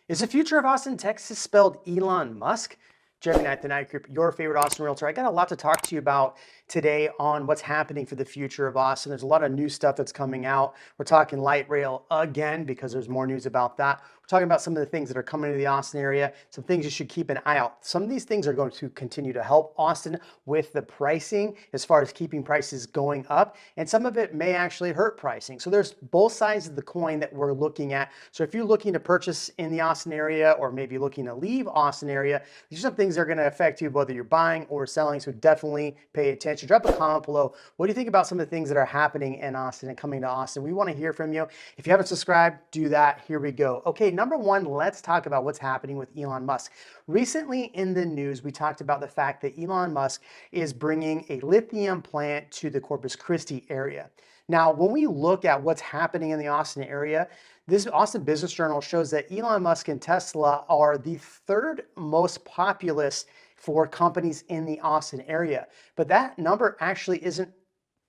Is the future of Austin, Texas spelled Elon Musk? Jeremy Knight, the Knight Group, your favorite Austin realtor. I got a lot to talk to you about today on what's happening for the future of Austin. There's a lot of new stuff that's coming out. We're talking light rail again because there's more news about that. We're talking about some of the things that are coming to the Austin area, some things you should keep an eye out. Some of these things are going to continue to help Austin with the pricing as far as keeping prices going up, and some of it may actually hurt pricing. So there's both sides of the coin that we're looking at. So if you're looking to purchase in the Austin area or maybe looking to leave Austin area, these are some things that are going to affect you whether you're buying or selling. So definitely pay attention. Drop a comment below. What do you think about some of the things that are happening in Austin and coming to Austin? We want to hear from you. If you haven't subscribed, do that. Here we go. Okay, number one, let's talk about what's happening with Elon Musk. Recently in the news, we talked about the fact that Elon Musk is bringing a lithium plant to the Corpus Christi area. Now, when we look at what's happening in the Austin area, this Austin Business Journal shows that Elon Musk and Tesla are the third most populous for companies in the Austin area. But that number actually isn't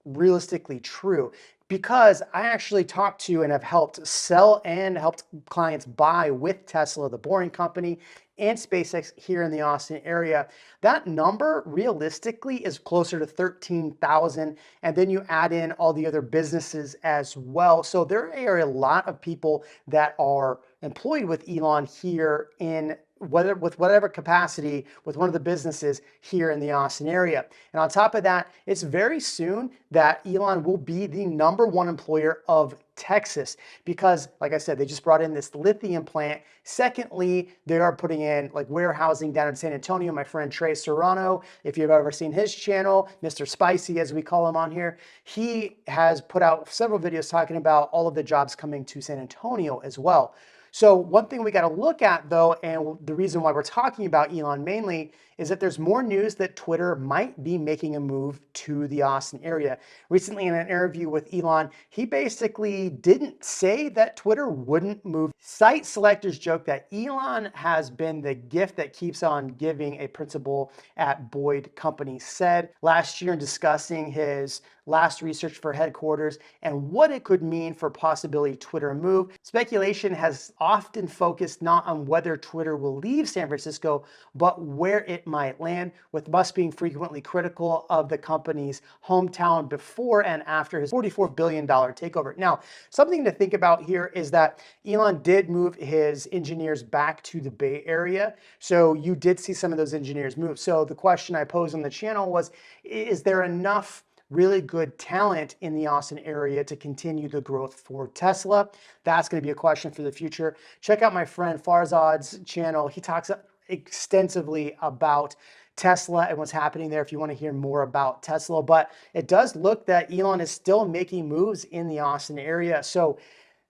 realistically true, because I actually talked to and have helped sell and helped clients buy with Tesla, the Boring Company, and SpaceX here in the Austin area. That number realistically is closer to 13,000. And then you add in all the other businesses as well. So there are a lot of people that are employed with Elon here in with whatever capacity with one of the businesses here in the Austin area. And on top of that, it's very soon that Elon will be the #1 employer of Texas, because like I said, they just brought in this lithium plant. Secondly, they are putting in like warehousing down in San Antonio. My friend Trey Serrano, if you've ever seen his channel, Mr. Spicy, as we call him on here, he has put out several videos talking about all of the jobs coming to San Antonio as well. So one thing we got to look at though, and the reason why we're talking about Elon mainly, is that there's more news that Twitter might be making a move to the Austin area. Recently in an interview with Elon, he basically didn't say that Twitter wouldn't move. Site selectors joke that Elon has been the gift that keeps on giving, a principal at Boyd Company said last year in discussing his last research for headquarters and what it could mean for possibility Twitter move. Speculation has often focused not on whether Twitter will leave San Francisco, but where it might land, with Musk being frequently critical of the company's hometown before and after his $44 billion takeover. Now, something to think about here is that Elon did move his engineers back to the Bay Area. So you did see some of those engineers move. So the question I posed on the channel was, is there enough really good talent in the Austin area to continue the growth for Tesla? That's going to be a question for the future. Check out my friend Farzad's channel. He talks extensively about Tesla and what's happening there if you want to hear more about Tesla. But it does look that Elon is still making moves in the Austin area. So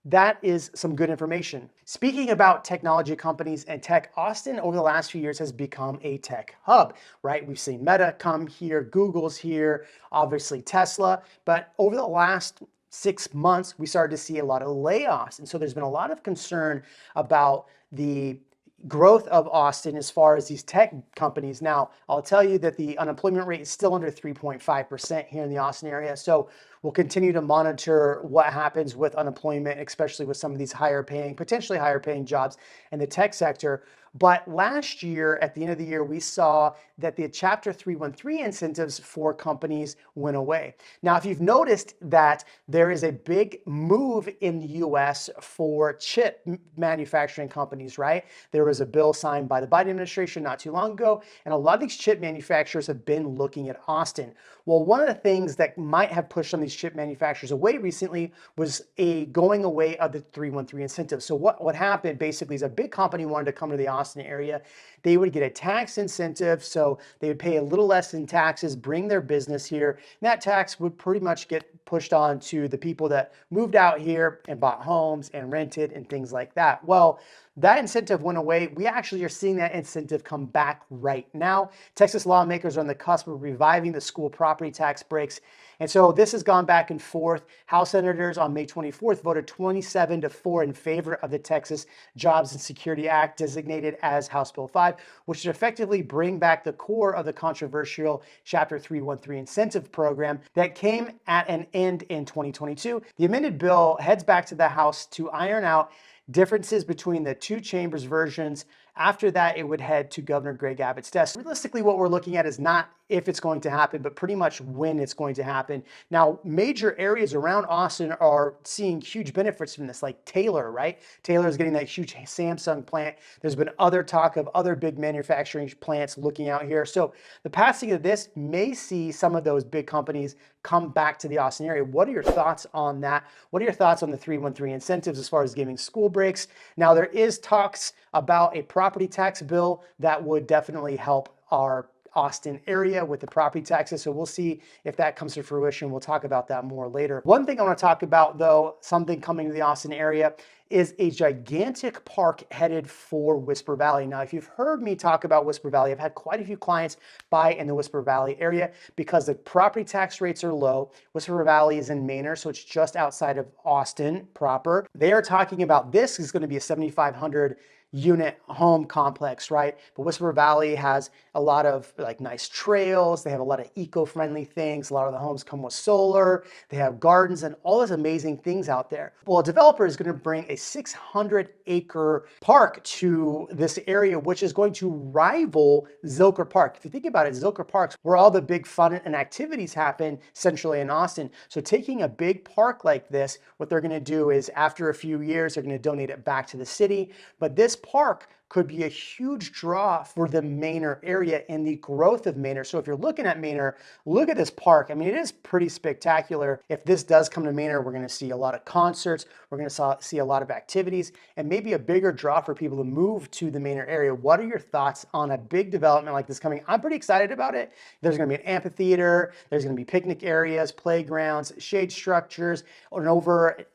that is some good information. Speaking about technology companies and tech, Austin over the last few years has become a tech hub, right? We've seen Meta come here, Google's here, obviously Tesla, but over the last 6 months, we started to see a lot of layoffs. And so there's been a lot of concern about the growth of Austin as far as these tech companies. Now, I'll tell you that the unemployment rate is still under 3.5% here in the Austin area. So we'll continue to monitor what happens with unemployment, especially with some of these potentially higher paying jobs in the tech sector. But last year, at the end of the year, we saw that the Chapter 313 incentives for companies went away. Now, if you've noticed that there is a big move in the US for chip manufacturing companies, right? There was a bill signed by the Biden administration not too long ago, and a lot of these chip manufacturers have been looking at Austin. Well, one of the things that might have pushed some of these chip manufacturers away recently was a going away of the 313 incentives. So what happened basically is a big company wanted to come to the Austin area. They would get a tax incentive, so they would pay a little less in taxes, bring their business here. And that tax would pretty much get pushed on to the people that moved out here and bought homes and rented and things like that. Well, that incentive went away. We actually are seeing that incentive come back right now. Texas lawmakers are on the cusp of reviving the school property tax breaks. And so this has gone back and forth. House senators on May 24th voted 27-4 in favor of the Texas Jobs and Security Act, designated as House Bill 5, which would effectively bring back the core of the controversial Chapter 313 incentive program that came at an end in 2022. The amended bill heads back to the House to iron out differences between the two chambers versions. After that, it would head to Governor Greg Abbott's desk. Realistically, what we're looking at is not if it's going to happen, but pretty much when it's going to happen. Now, major areas around Austin are seeing huge benefits from this, like Taylor, right? Taylor is getting that huge Samsung plant. There's been other talk of other big manufacturing plants looking out here. So the passing of this may see some of those big companies come back to the Austin area. What are your thoughts on that? What are your thoughts on the 313 incentives as far as giving school breaks? Now, there is talks about a property tax bill that would definitely help our Austin area with the property taxes. So we'll see if that comes to fruition. We'll talk about that more later. One thing I want to talk about, though, something coming to the Austin area, is a gigantic park headed for Whisper Valley. Now, if you've heard me talk about Whisper Valley, I've had quite a few clients buy in the Whisper Valley area because the property tax rates are low. Whisper Valley is in Manor, so it's just outside of Austin proper. They are talking about this is going to be a 7,500 unit home complex, right? But Whisper Valley has a lot of like nice trails. They have a lot of eco-friendly things. A lot of the homes come with solar. They have gardens and all those amazing things out there. Well, a developer is going to bring a 600-acre park to this area, which is going to rival Zilker Park. If you think about it, Zilker Park's where all the big fun and activities happen centrally in Austin. So taking a big park like this, what they're going to do is after a few years, they're going to donate it back to the city. But this park could be a huge draw for the Manor area and the growth of Manor. So if you're looking at Manor, look at this park. I mean, it is pretty spectacular. If this does come to Manor, we're going to see a lot of concerts. We're going to see a lot of activities and maybe a bigger draw for people to move to the Manor area. What are your thoughts on a big development like this coming? I'm pretty excited about it. There's going to be an amphitheater. There's going to be picnic areas, playgrounds, shade structures, and over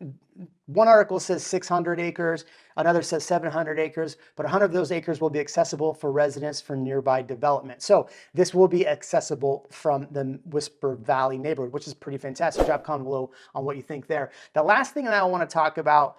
one article says 600 acres, another says 700 acres, but 100 of those acres will be accessible for residents for nearby development. So this will be accessible from the Whisper Valley neighborhood, which is pretty fantastic. Drop a comment below on what you think there. The last thing that I want to talk about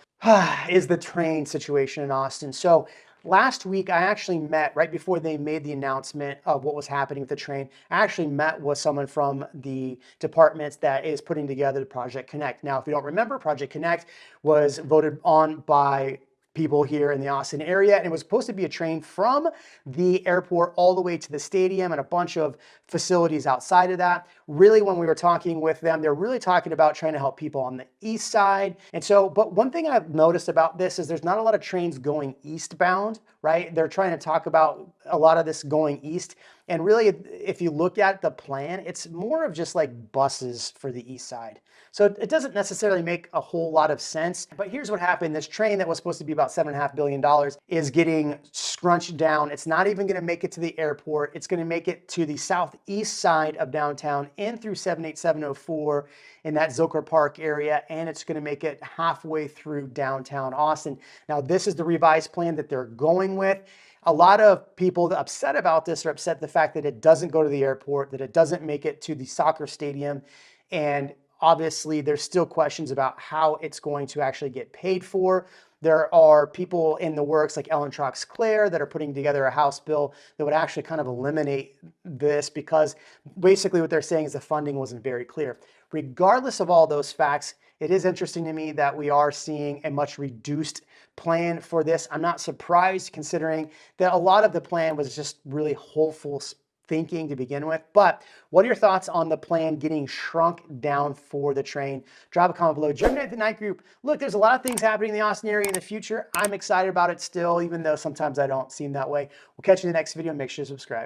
is the train situation in Austin. So last week, I actually met, right before they made the announcement of what was happening with the train, I actually met with someone from the departments that is putting together Project Connect. Now, if you don't remember, Project Connect was voted on by people here in the Austin area, and it was supposed to be a train from the airport all the way to the stadium and a bunch of facilities outside of that. Really, when we were talking with them, they're really talking about trying to help people on the east side. And so, but one thing I've noticed about this is there's not a lot of trains going eastbound, right? They're trying to talk about a lot of this going east. And really, if you look at the plan, it's more of just like buses for the east side. So it doesn't necessarily make a whole lot of sense. But here's what happened. This train that was supposed to be about $7.5 billion is getting scrunched down. It's not even going to make it to the airport. It's going to make it to the southeast side of downtown in through 78704 in that Zilker Park area. And it's going to make it halfway through downtown Austin. Now, this is the revised plan that they're going with. A lot of people upset about this are upset the fact that it doesn't go to the airport, that it doesn't make it to the soccer stadium. And obviously, there's still questions about how it's going to actually get paid for. There are people in the works like Ellen Trox-Claire that are putting together a House bill that would actually kind of eliminate this because basically what they're saying is the funding wasn't very clear. Regardless of all those facts, it is interesting to me that we are seeing a much reduced plan for this. I'm not surprised considering that a lot of the plan was just really hopeful thinking to begin with. But what are your thoughts on the plan getting shrunk down for the train? Drop a comment below. Gemini the Night Group. Look, there's a lot of things happening in the Austin area in the future. I'm excited about it still, even though sometimes I don't seem that way. We'll catch you in the next video. Make sure to subscribe.